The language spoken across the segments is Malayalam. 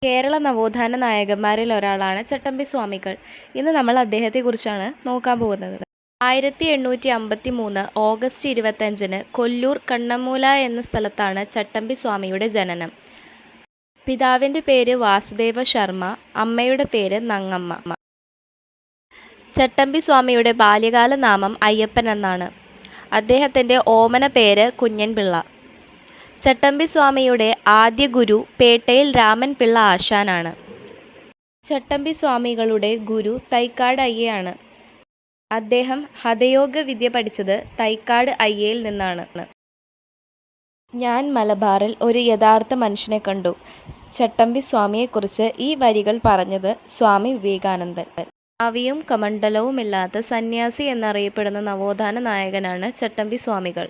കേരള നവോത്ഥാന നായകന്മാരിൽ ഒരാളാണ് ചട്ടമ്പി സ്വാമികൾ. ഇന്ന് നമ്മൾ അദ്ദേഹത്തെക്കുറിച്ചാണ് നോക്കാൻ പോകുന്നത്. 1853 ഓഗസ്റ്റ് 25 കൊല്ലൂർ കണ്ണമൂല എന്ന സ്ഥലത്താണ് ചട്ടമ്പി സ്വാമിയുടെ ജനനം. പിതാവിൻ്റെ പേര് വാസുദേവ ശർമ്മ, അമ്മയുടെ പേര് നങ്ങമ്മ. ചട്ടമ്പി സ്വാമിയുടെ ബാല്യകാല നാമം അയ്യപ്പൻ എന്നാണ്. അദ്ദേഹത്തിൻ്റെ ഓമന പേര് കുഞ്ഞൻപിള്ള. ചട്ടമ്പി സ്വാമിയുടെ ആദ്യ ഗുരു പേട്ടയിൽ രാമൻ പിള്ള ആശാനാണ്. ചട്ടമ്പി സ്വാമികളുടെ ഗുരു തൈക്കാട് അയ്യയാണ്. അദ്ദേഹം ഹഠയോഗ വിദ്യ പഠിച്ചത് തൈക്കാട് അയ്യയിൽ നിന്നാണ്. ഞാൻ മലബാറിൽ ഒരു യഥാർത്ഥ മനുഷ്യനെ കണ്ടു. ചട്ടമ്പി സ്വാമിയെക്കുറിച്ച് ഈ വരികൾ പറഞ്ഞത് സ്വാമി വിവേകാനന്ദൻ. ഭാവിയും കമണ്ഡലവുമില്ലാത്ത സന്യാസി എന്നറിയപ്പെടുന്ന നവോത്ഥാന നായകനാണ് ചട്ടമ്പി സ്വാമികൾ.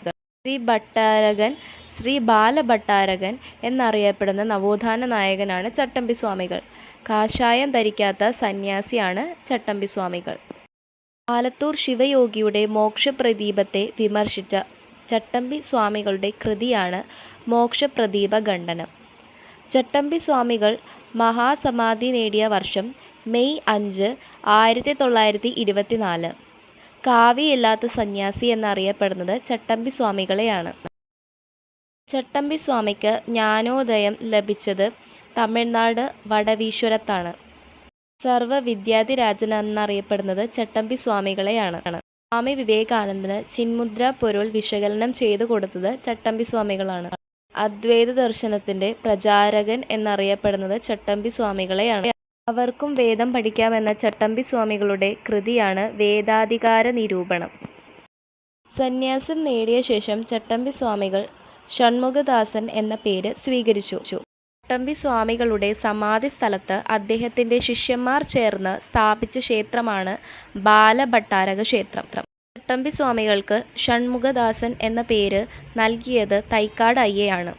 ശ്രീ ബാലഭട്ടാരകൻ എന്നറിയപ്പെടുന്ന നവോത്ഥാന നായകനാണ് ചട്ടമ്പി സ്വാമികൾ. കാഷായം ധരിക്കാത്ത സന്യാസിയാണ് ചട്ടമ്പി സ്വാമികൾ. ആലത്തൂർ ശിവയോഗിയുടെ മോക്ഷപ്രദീപത്തെ വിമർശിച്ച ചട്ടമ്പി സ്വാമികളുടെ കൃതിയാണ് മോക്ഷപ്രദീപ ഖണ്ഡനം. ചട്ടമ്പി സ്വാമികൾ മഹാസമാധി നേടിയ വർഷം മെയ് 5, 1924. കാവിയില്ലാത്ത സന്യാസി എന്നറിയപ്പെടുന്നത് ചട്ടമ്പി സ്വാമികളെയാണ്. ചട്ടമ്പി സ്വാമിക്ക് ജ്ഞാനോദയം ലഭിച്ചത് തമിഴ്നാട് വടവീശ്വരത്താണ്. സർവ്വവിദ്യാധിരാജൻ എന്നറിയപ്പെടുന്നത് ചട്ടമ്പി സ്വാമികളെയാണ്. സ്വാമി വിവേകാനന്ദന് ചിന്മുദ്ര പൊരുൾ വിശകലനം ചെയ്തു കൊടുത്തത് ചട്ടമ്പി സ്വാമികളാണ്. അദ്വൈത ദർശനത്തിൻ്റെ പ്രചാരകൻ എന്നറിയപ്പെടുന്നത് ചട്ടമ്പി സ്വാമികളെയാണ്. അവർക്കും വേദം പഠിക്കാമെന്ന ചട്ടമ്പി സ്വാമികളുടെ കൃതിയാണ് വേദാധികാര നിരൂപണം. സന്യാസം നേടിയ ശേഷം ചട്ടമ്പി സ്വാമികൾ ഷൺമുഖദാസൻ എന്ന പേര് സ്വീകരിച്ചു. ചട്ടമ്പി സ്വാമികളുടെ സമാധി സ്ഥലത്ത് അദ്ദേഹത്തിൻ്റെ ശിഷ്യന്മാർ ചേർന്ന് സ്ഥാപിച്ച ക്ഷേത്രമാണ് ബാലഭട്ടാരക ക്ഷേത്രം. ചട്ടമ്പി സ്വാമികൾക്ക് ഷൺമുഖദാസൻ എന്ന പേര് നൽകിയത് തൈക്കാട് അയ്യയാണ്.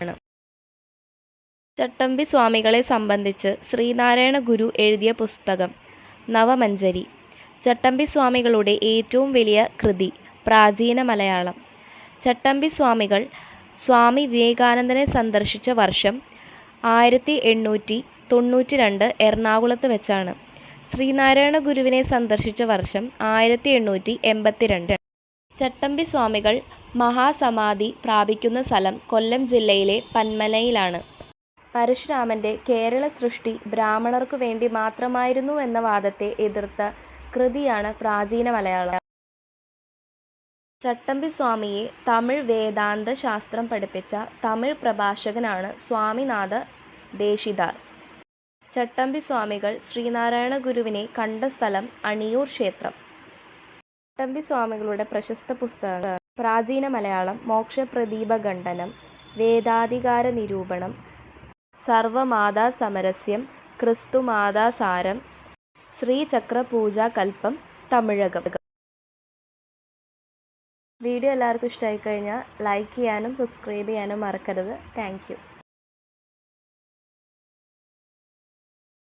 ചട്ടമ്പി സ്വാമികളെ സംബന്ധിച്ച് ശ്രീനാരായണ ഗുരു എഴുതിയ പുസ്തകം നവമഞ്ജരി. ചട്ടമ്പി സ്വാമികളുടെ ഏറ്റവും വലിയ കൃതി പ്രാചീന മലയാളം. ചട്ടമ്പി സ്വാമികൾ സ്വാമി വിവേകാനന്ദനെ സന്ദർശിച്ച വർഷം 1892 എറണാകുളത്ത് വെച്ചാണ്. ശ്രീനാരായണ ഗുരുവിനെ സന്ദർശിച്ച വർഷം 1882. ചട്ടമ്പി സ്വാമികൾ മഹാസമാധി പ്രാപിക്കുന്ന സ്ഥലം കൊല്ലം ജില്ലയിലെ പന്മനയിലാണ്. പരശുരാമൻ്റെ കേരള സൃഷ്ടി ബ്രാഹ്മണർക്കു വേണ്ടി മാത്രമായിരുന്നു എന്ന വാദത്തെ എതിർത്ത കൃതിയാണ് പ്രാചീന മലയാളം. ചട്ടമ്പി സ്വാമിയെ തമിഴ് വേദാന്ത ശാസ്ത്രം പഠിപ്പിച്ച തമിഴ് പ്രഭാഷകനാണ് സ്വാമിനാഥ ദേശിതാർ. ചട്ടമ്പി സ്വാമികൾ ശ്രീനാരായണ ഗുരുവിനെ കണ്ട സ്ഥലം അണിയൂർ ക്ഷേത്രം. ചട്ടമ്പി സ്വാമികളുടെ പ്രശസ്ത പുസ്തകങ്ങൾ പ്രാചീന മലയാളം, മോക്ഷപ്രദീപ ഖണ്ഡനം, വേദാധികാര നിരൂപണം, സർവമാതാ സമരസ്യം, ക്രിസ്തുമാതാസാരം, ശ്രീചക്രപൂജാകൽപ്പം, തമിഴകം. വീഡിയോ എല്ലാവർക്കും ഇഷ്ടമായി കഴിഞ്ഞാൽ ലൈക്ക് ചെയ്യാനും സബ്സ്ക്രൈബ് ചെയ്യാനും മറക്കരുത്. Thank you.